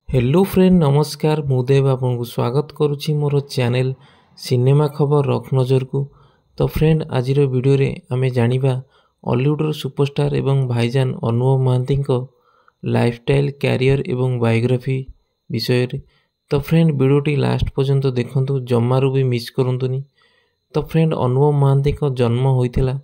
Hello friend नमस्कार मुदेव आपको स्वागत करुच्ची मोर चैनल सिनेमा खबर रख नजर को। तो फ्रेंड आज वीडियो रे आमे जानिबा हॉलीवुड सुपरस्टार एवं भाईजान अनुभव महांती लाइफस्टाइल कैरियर एवं बायोग्राफी विषय रे। तो फ्रेंड वीडियोटी लास्ट पर्यंत देखंतु जमारू भी मिस करंतुनी। तो फ्रेंड अनुभव महांती जन्म होइथिला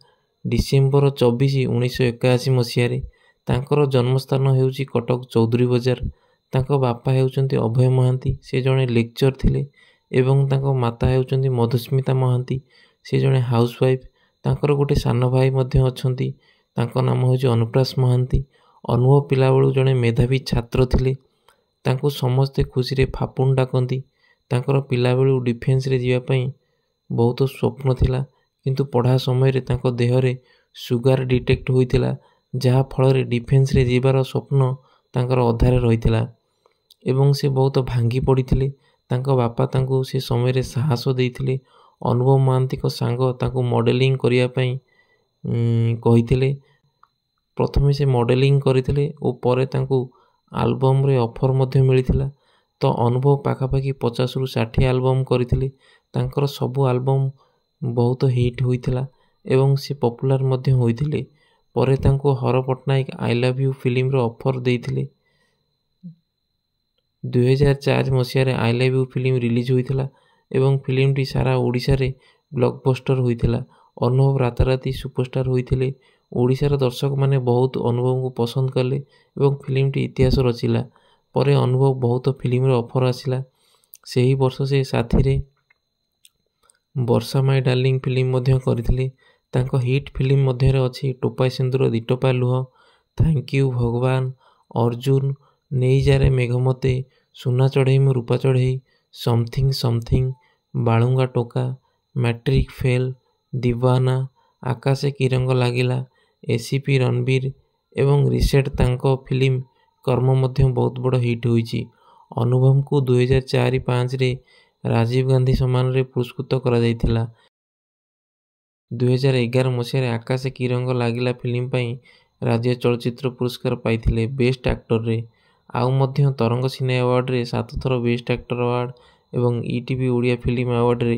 डिसेम्बर 24 1981 मसीह। तांकर जन्मस्थान हेउची कटक चौधरी बजार। तांको बापा हेउचंती अभय महांती, से जड़े लेक्चर थिले एवं तांको माता हेउचंती मधुस्मिता महांती, से जड़े हाउसवाइफ। तांकर गोटे सान भाई मध्य अछंती, तांको नाम होउची अनुप्रास महांती। अनुभव पिला बेलू जड़े मेधावी छात्र थिले, तांको समस्ते खुशी रे फापुन डाकंती। तांकर पिला बेलू डिफेन्स रे जिबा पई बहुत स्वप्न थिला, किंतु पढ़ा समय रे तांको देह रे सुगार डिटेक्ट होइथिला, जहा फल रे डिफेन्स रे जिबार स्वप्न तांकर अधारे रहिथिला एवं से बहुत भांगी पड़िथिले। तांको बापा तांको से समय रे साहस देइथिले। अनुभव महांती को सांग तांको मॉडलिंग करिया पई कहिथिले। प्रथमे से मॉडलिंग करिथिले और परे तांको एल्बम रे ऑफर मध्ये मिलिथिला। तो अनुभव पाखापाखि 50 रु 60 एल्बम करिथिले। तांकर सब एल्बम बहुत हिट होइथिला एवं से पॉपुलर मध्ये होइथिले। परे तांको Hara Patnaik I love you film रो ऑफर देइथिले। 2004 मसीह I love you film release होइथिला एवं फिल्म टी सारा ओडिशा रे ब्लॉकबस्टर होइथिला। अनुभव राताराती सुपरस्टार होइथिले। ओडिशार दर्शक माने बहुत अनुभव को पसंद कले एवं फिल्म टी इतिहास रचिला। परे अनुभव बहुत फिल्म रे ऑफर आसिला। सेही वर्ष से साथी रे वर्षा माय डार्लिंग फिल्म मध्य करथिले। तांको हिट फिल्म मध्य रे अछि टोपा सिंदूर दिटोपा लुह, थैंक यू भगवान, अर्जुन, नेई जारे मेघमते, सुना चढ़ई मु रूपा चढ़ई, समथिंग समथिंग, बालुंगा टोका, मैट्रिक फेल, दीवाना, आकाशे की रंग लागिला, एसीपी रणबीर एवं रिसेट तांको फिल्म कर्म मध्य बहुत बड़ हिट होइची। अनुभव को 2004-5 रे राजीव गांधी सम्मान रे पुरस्कृत करा जायतिला। 2011 मसीह आकाशे की रंग लागिला फिल्म पई राज्य चलचित्र पुरस्कार पाइथिले बेस्ट एक्टर रे। आउ मध्य तरंग सिने अवार्ड रे 7 थर बेस्ट एक्टर अवार्ड एवं ईटीवी ओडिया फिल्म अवार्ड रे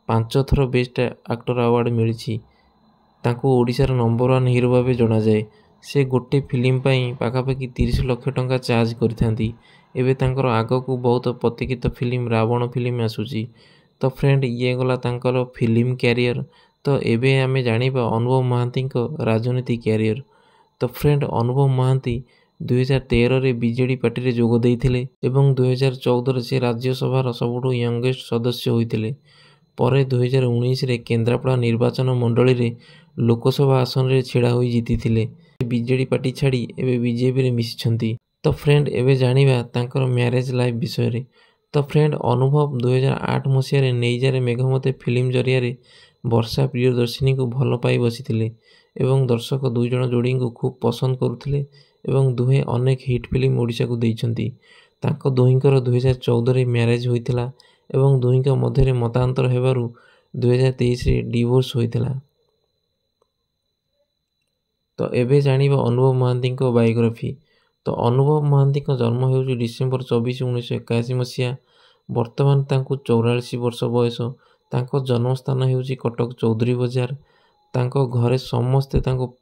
5 थर बेस्ट एक्टर अवार्ड मिलिछि। तांको ओडिशार नंबर 1 हीरो भाबे जणा जाए। से गोटे फिल्म पई पाखापाखि 30 लाख टंका चार्ज करथांती। एबे तांकर आगो को बहुत प्रतिकित फिल्म रावण फिल्म आसुची। तो फ्रेंड ये गला तांकर फिल्म कैरियर। तो एबे आमे जानिबा अनुभव महांती को राजनीति कैरियर। तो फ्रेंड अनुभव महांती 2013 रे बीजेडी पार्टी रे जोग देइथिले एवं 2014 रे से राज्यसभा सबुठु यंगेस्ट सदस्य होइथिले। परे 2019 रे केन्द्रापड़ा निर्वाचन मंडली रे लोकसभा आसन रे छिड़ा होई जीतिथिले। बीजेडी पार्टी छाड़ी एबे बीजेपी रे मिसिछंती। तो फ्रेंड एबे जानिबा तांकर मैरिज लाइफ विषय रे। तो फ्रेंड अनुभव 2008 मसीह रे नेइजारे मेघमते फिल्म जरिया रे वर्षा प्रियदर्शिनी को भल पाई बसिथिले एवं दर्शक दुई जण जोड़ी को खूब पसंद करुथिले एवं दुहे अनेक हिट फिल्म ओडिशा को देइछंती। तांको दुहिंकर 2014 रे मैरिज होइथिला एवं दुहिंक मध्य रे मतांतर हेबारु 2023 रे डिवोर्स होइथिला। तो एबे जानिबा अनुभव महांती को बायोग्राफी। तो अनुभव महांती को जन्म हेउची डिसेम्बर 24 1981 मसीहा। वर्तमान तांको 44 वर्ष बयस। तांको जन्मस्थान हेउची कटक चौधरी बजार। तांको घरे समस्ते तांको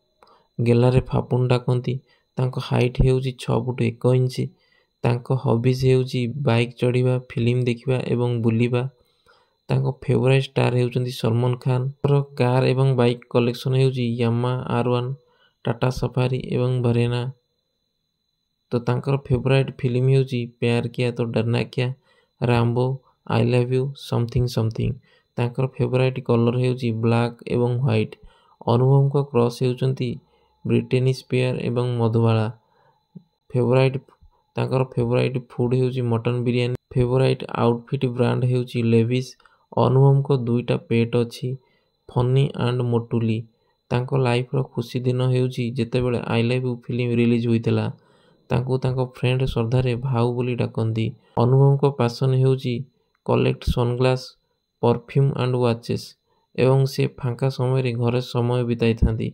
गेलारे फापुन डाकंती। तांको हाइट हेउची 6 फुट 1 इंच। तांको हॉबीज हेउची बाइक चढ़ीबा, फिल्म देखिबा एवं बुलिबा। तांको फेवरेट स्टार हेउचंती सलमान खान। कार एवं बाइक कलेक्शन हेउची यामा R1, टाटा सफारी एवं भरेना। तो तांकर फेवरेट फिल्म हेउची प्यार किया To Darna Kya, Rambo, I love you, something something. तांकर फेवरेट कलर हेउची ब्लैक एवं व्हाइट। अनुभव को क्रॉस हेउचंती ब्रिटेनी स्पेयर एवं मधुबाला। तांकर फेवरेट फूड हेउची mutton biryani. Favourite outfit brand हेउची लेविस। अनुभव को दुईटा पेट अछि, फनी एंड मोटुली। तांको लाइफ रो खुशी दिन हेउची जेतेबेले I love you film release होइतला। तांको तांको फ्रेंड श्रद्धा रे भाऊ बोली डाकंती। अनुभव को पैशन हेउची collect sunglass, perfume and watches एवं से फांका समय रे घरे समय बिताई थांती।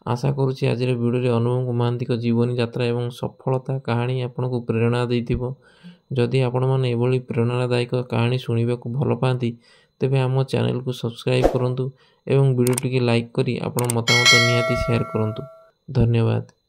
आशा करुच्ची आज वीडियो अनुभव महांती जीवन यात्रा एवं सफलता कहानी आपको प्रेरणा देइथिबो। ଯଦି ଆପଣମାନେ ଏଭଳି ପ୍ରେରଣାଦାୟକ କାହାଣୀ ଶୁଣିବାକୁ ଭଲ ପାଆନ୍ତି ତେବେ ଆମ ଚ୍ୟାନେଲକୁ ସବସ୍କ୍ରାଇବ୍ କରନ୍ତୁ ଏବଂ ଭିଡ଼ିଓଟିକୁ ଲାଇକ୍ କରି ଆପଣ ମତାମତ ନିହାତି ସେୟାର କରନ୍ତୁ। ଧନ୍ୟବାଦ।